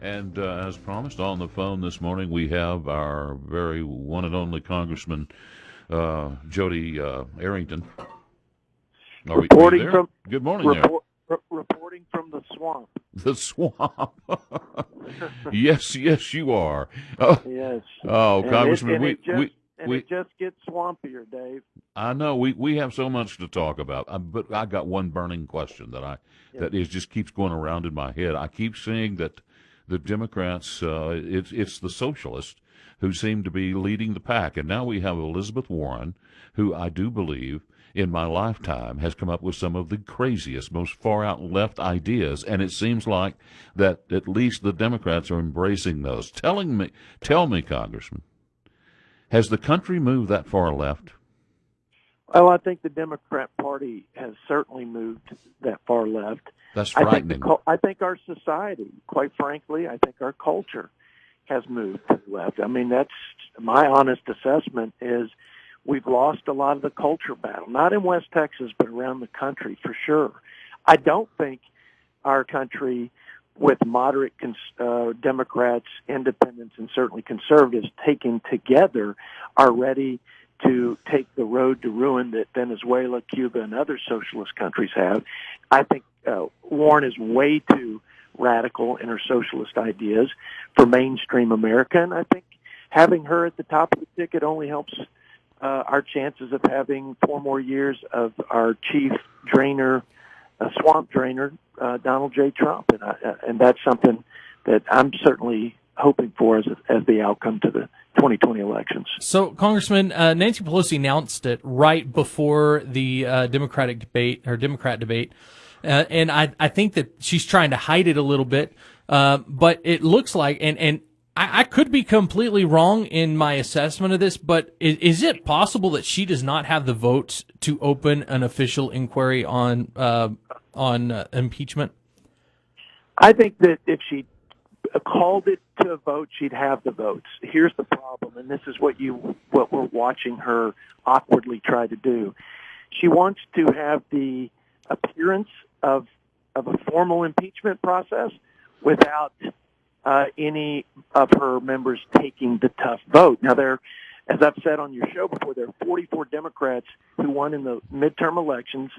And as promised, on the phone this morning, we have our very one and only Congressman Jodey Arrington. Are you there? Good morning reporting from the swamp. The swamp. Yes, you are. Yes. Oh, Congressman, it just gets swampier, Dave. I know we have so much to talk about, but I got one burning question that just keeps going around in my head. I keep seeing that the Democrats, it's the socialists who seem to be leading the pack, and now we have Elizabeth Warren, who I do believe in my lifetime has come up with some of the craziest, most far-out left ideas, and it seems like that at least the Democrats are embracing those. Tell me, Congressman, has the country moved that far left? Well, I think the Democrat Party has certainly moved that far left. That's frightening. I think our society, quite frankly, I think our culture has moved to the left. I mean, that's my honest assessment is we've lost a lot of the culture battle, not in West Texas, but around the country for sure. I don't think our country, with moderate Democrats, independents, and certainly conservatives taken together, are ready to take the road to ruin that Venezuela, Cuba, and other socialist countries have. I think Warren is way too radical in her socialist ideas for mainstream America, and I think having her at the top of the ticket only helps our chances of having 4 more years of our chief drainer, swamp drainer, Donald J. Trump, and that's something that I'm certainly hoping for as the outcome to the 2020 elections. So, Congressman, Nancy Pelosi announced it right before the Democrat debate, and I think that she's trying to hide it a little bit, but it looks like, and I could be completely wrong in my assessment of this, but is it possible that she does not have the votes to open an official inquiry on impeachment? I think that if she called it to a vote, she'd have the votes. Here's the problem, and this is what we're watching her awkwardly try to do. She wants to have the appearance of a formal impeachment process without any of her members taking the tough vote. Now, as I've said on your show before, there are 44 Democrats who won in the midterm elections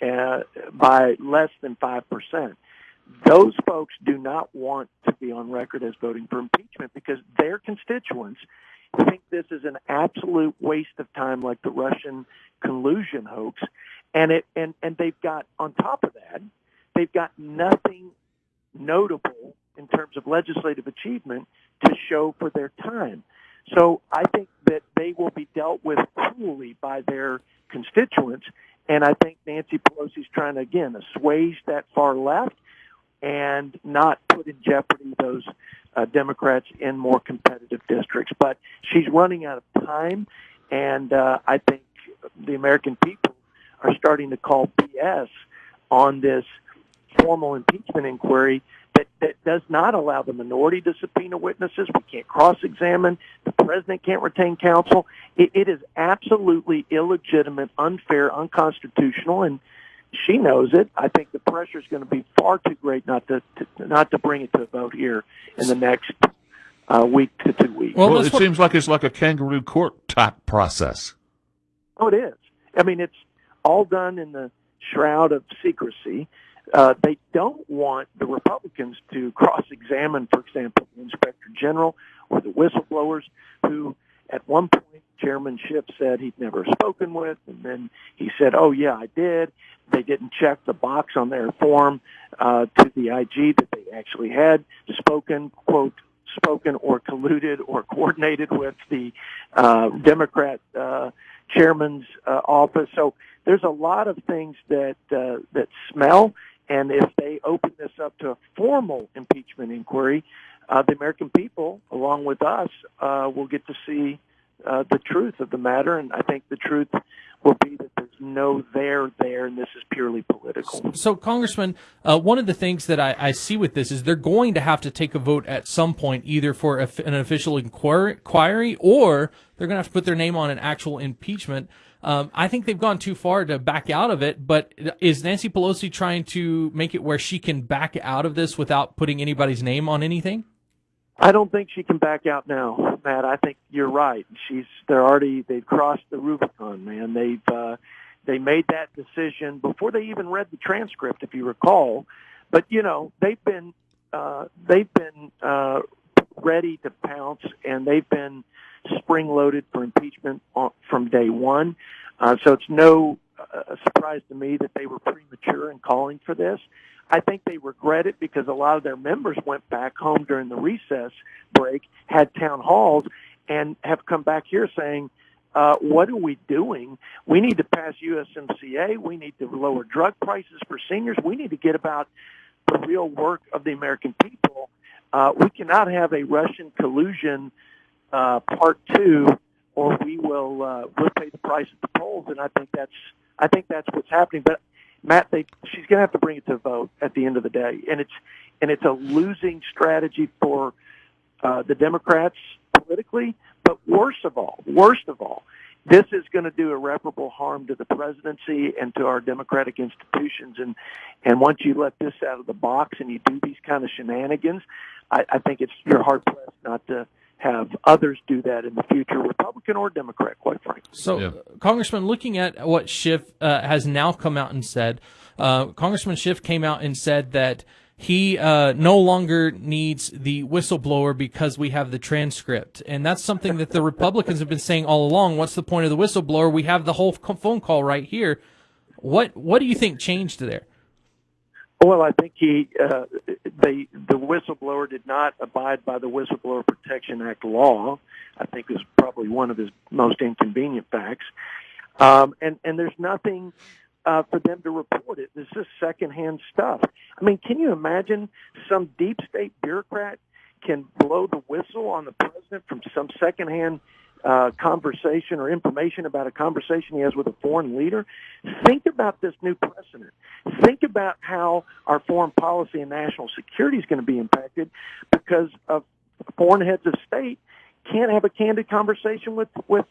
by less than 5%. Those folks do not want to be on record as voting for impeachment because their constituents think this is an absolute waste of time, like the Russian collusion hoax. And they've got, on top of that, they've got nothing notable in terms of legislative achievement to show for their time. So I think that they will be dealt with cruelly by their constituents, and I think Nancy Pelosi's trying to, again, assuage that far left and not put in jeopardy those Democrats in more competitive districts. But she's running out of time, and I think the American people are starting to call BS on this formal impeachment inquiry that does not allow the minority to subpoena witnesses. We can't cross-examine. The president can't retain counsel. It is absolutely illegitimate, unfair, unconstitutional, and she knows it. I think the pressure is going to be far too great not to bring it to a vote here in the next week to 2 weeks. Well, it seems like it's like a kangaroo court type process. Oh, it is. I mean, it's all done in the shroud of secrecy. They don't want the Republicans to cross-examine, for example, the Inspector General or the whistleblowers who, at one point, Chairman Schiff said he'd never spoken with, and then he said, oh, yeah, I did. They didn't check the box on their form to the IG that they actually had spoken, quote, spoken or colluded or coordinated with the Democrat chairman's office. So there's a lot of things that smell, and if they open this up to a formal impeachment inquiry, the American people, along with us, will get to see the truth of the matter, and I think the truth will be that there's no there, and this is purely political. So, Congressman, one of the things that I see with this is they're going to have to take a vote at some point, either for an official inquiry or they're going to have to put their name on an actual impeachment. I think they've gone too far to back out of it, but is Nancy Pelosi trying to make it where she can back out of this without putting anybody's name on anything? I don't think she can back out now, Matt. I think you're right. They've crossed the Rubicon, man. They made that decision before they even read the transcript, if you recall. But they've been ready to pounce, and they've been spring-loaded for impeachment from day one. So it's no surprise to me that they were premature in calling for this. I think they regret it because a lot of their members went back home during the recess break, had town halls, and have come back here saying, what are we doing? We need to pass USMCA. We need to lower drug prices for seniors. We need to get about the real work of the American people. We cannot have a Russian collusion part two, or we'll pay the price at the polls. And I think that's what's happening. But Matt, she's going to have to bring it to a vote at the end of the day, and it's a losing strategy for the Democrats politically. But worst of all, this is going to do irreparable harm to the presidency and to our democratic institutions. And once you let this out of the box and you do these kind of shenanigans, I think you're hard pressed not to have others do that in the future, Republican or Democrat, quite frankly. So, Congressman, looking at what Schiff has now come out and said, Congressman Schiff came out and said that he no longer needs the whistleblower because we have the transcript. And that's something that the Republicans have been saying all along. What's the point of the whistleblower? We have the whole phone call right here. What do you think changed there? Well, I think the whistleblower did not abide by the Whistleblower Protection Act law. I think is probably one of his most inconvenient facts. And there's nothing for them to report it. This is secondhand stuff. I mean, can you imagine some deep state bureaucrat can blow the whistle on the president from some secondhand conversation or information about a conversation he has with a foreign leader? Think about this new precedent. Think about how our foreign policy and national security is going to be impacted because of foreign heads of state can't have a candid conversation with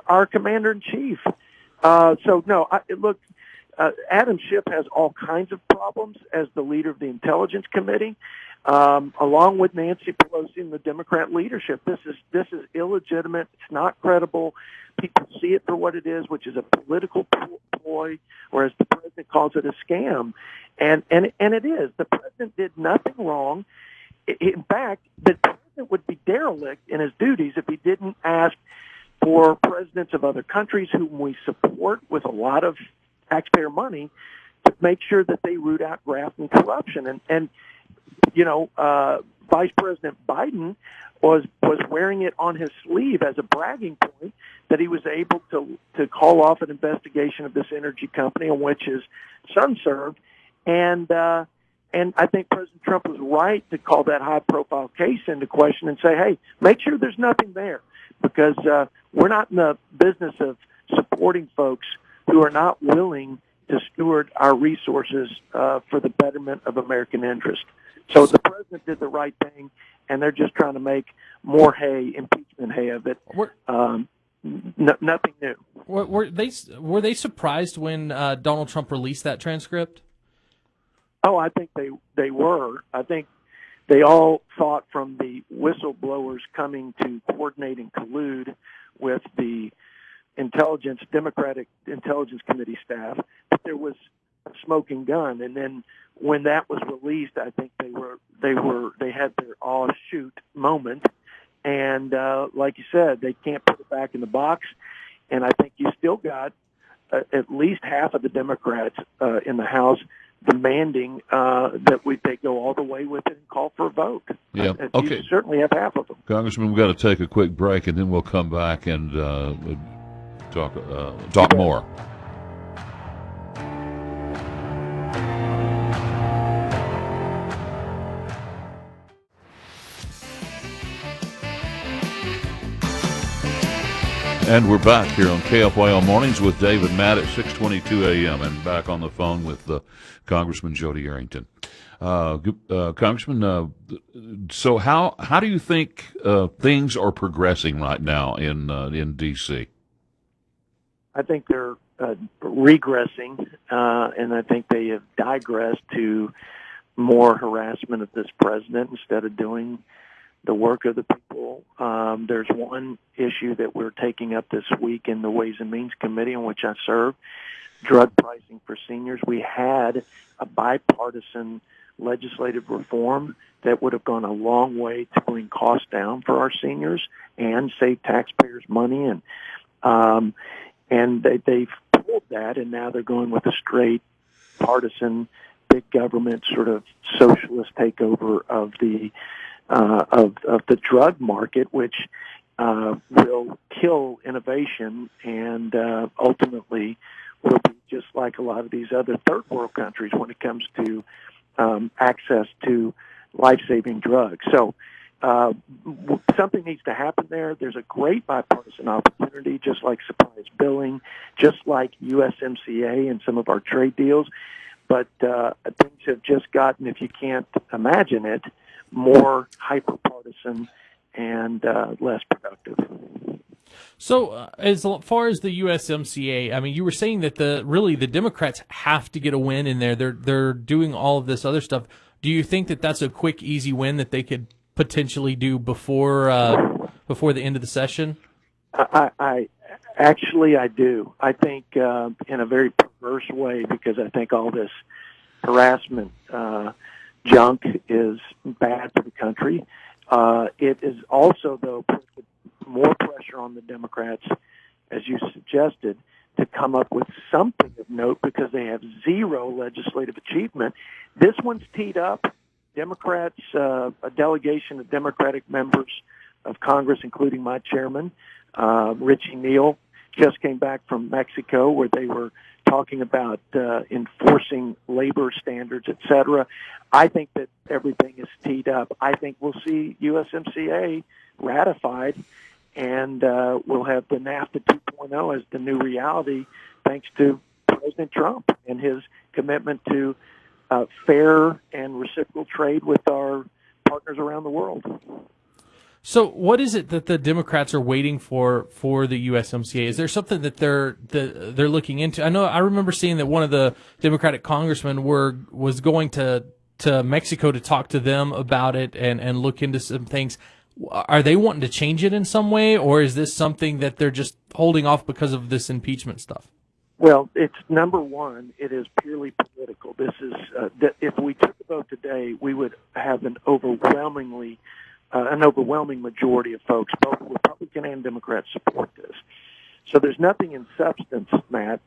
our commander in chief. Look, Adam Schiff has all kinds of problems as the leader of the Intelligence Committee, along with Nancy Pelosi and the Democrat leadership. This is illegitimate. It's not credible. People see it for what it is, which is a political ploy, whereas the president calls it a scam. And it is. The president did nothing wrong. In fact, the president would be derelict in his duties if he didn't ask for presidents of other countries whom we support with a lot of taxpayer money to make sure that they root out graft and corruption. And Vice President Biden was wearing it on his sleeve as a bragging point that he was able to call off an investigation of this energy company on which his son served. And I think President Trump was right to call that high-profile case into question and say, hey, make sure there's nothing there, because we're not in the business of supporting folks who are not willing to steward our resources for the betterment of American interest. So the president did the right thing, and they're just trying to make more impeachment hay of it. Nothing new. Were they surprised when Donald Trump released that transcript? Oh, I think they were. I think they all thought from the whistleblowers coming to coordinate and collude with the Democratic Intelligence Committee staff that there was a smoking gun. And then when that was released, I think they had their "oh shoot" moment. And like you said, they can't put it back in the box. And I think you still got at least half of the Democrats in the House demanding that they go all the way with it and call for a vote. Yeah, okay. You certainly have half of them. Congressman, we've got to take a quick break, and then we'll come back and talk more. And we're back here on KFYO Mornings with Dave and Matt at 6:22 a.m. and back on the phone with Congressman Jodey Arrington. Congressman, so how do you think things are progressing right now in D.C.? I think they're regressing, and I think they have digressed to more harassment of this president instead of doing the work of the people. There's one issue that we're taking up this week in the Ways and Means Committee, in which I serve, drug pricing for seniors. We had a bipartisan legislative reform that would have gone a long way to bring costs down for our seniors and save taxpayers money. And they've pulled that, and now they're going with a straight partisan, big government sort of socialist takeover of the drug market, which will kill innovation and ultimately will be just like a lot of these other third world countries when it comes to access to life-saving drugs. So something needs to happen there. There's a great bipartisan opportunity, just like surprise billing, just like USMCA and some of our trade deals. But things have just gotten, if you can't imagine it, more hyper-partisan and less productive. So, as far as the USMCA, I mean, you were saying that the Democrats have to get a win in there. They're doing all of this other stuff. Do you think that that's a quick, easy win that they could potentially do before the end of the session? I do. I think in a very perverse way, because I think all this harassment junk is bad for the country. It is also, though, put more pressure on the Democrats, as you suggested, to come up with something of note because they have zero legislative achievement. This one's teed up. Democrats, a delegation of Democratic members of Congress, including my chairman, Richie Neal, just came back from Mexico where they were talking about enforcing labor standards, et cetera. I think that everything is teed up. I think we'll see USMCA ratified, and we'll have the NAFTA 2.0 as the new reality, thanks to President Trump and his commitment to fair and reciprocal trade with our partners around the world. So, what is it that the Democrats are waiting for the USMCA? Is there something that they're looking into? I remember seeing that one of the Democratic congressmen was going to Mexico to talk to them about it and look into some things. Are they wanting to change it in some way, or is this something that they're just holding off because of this impeachment stuff? Well, it's number one, it is purely political. This is if we took the vote today, we would have an overwhelming majority of folks, both Republican and Democrats, support this. So there's nothing in substance, Matt.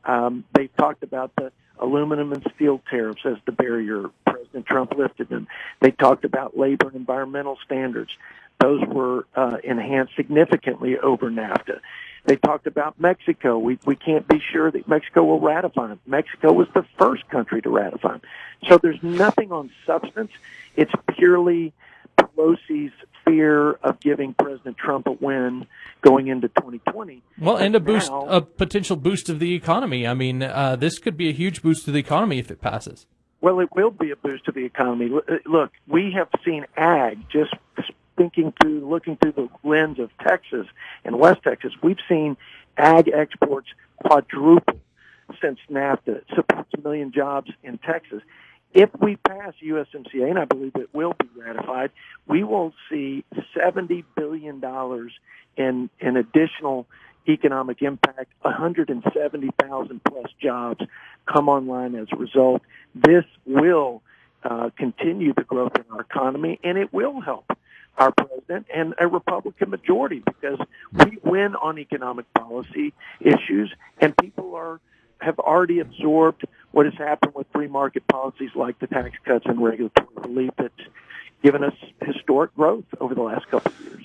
They talked about the aluminum and steel tariffs as the barrier. President Trump lifted them. They talked about labor and environmental standards. Those were enhanced significantly over NAFTA. They talked about Mexico. We can't be sure that Mexico will ratify them. Mexico was the first country to ratify them. So there's nothing on substance. It's purely Pelosi's fear of giving President Trump a win going into 2020. Well, and a potential boost of the economy. I mean, this could be a huge boost to the economy if it passes. Well, it will be a boost to the economy. Look, we have seen ag, just looking through the lens of Texas and West Texas, we've seen ag exports quadruple since NAFTA. It supports 1 million jobs in Texas. If we pass USMCA, and I believe it will be ratified, we will see $70 billion in additional economic impact, 170,000 plus jobs come online as a result. This will continue the growth in our economy, and it will help our president and a Republican majority because we win on economic policy issues, and people have already absorbed what has happened with free market policies like the tax cuts and regulatory relief that's given us historic growth over the last couple of years.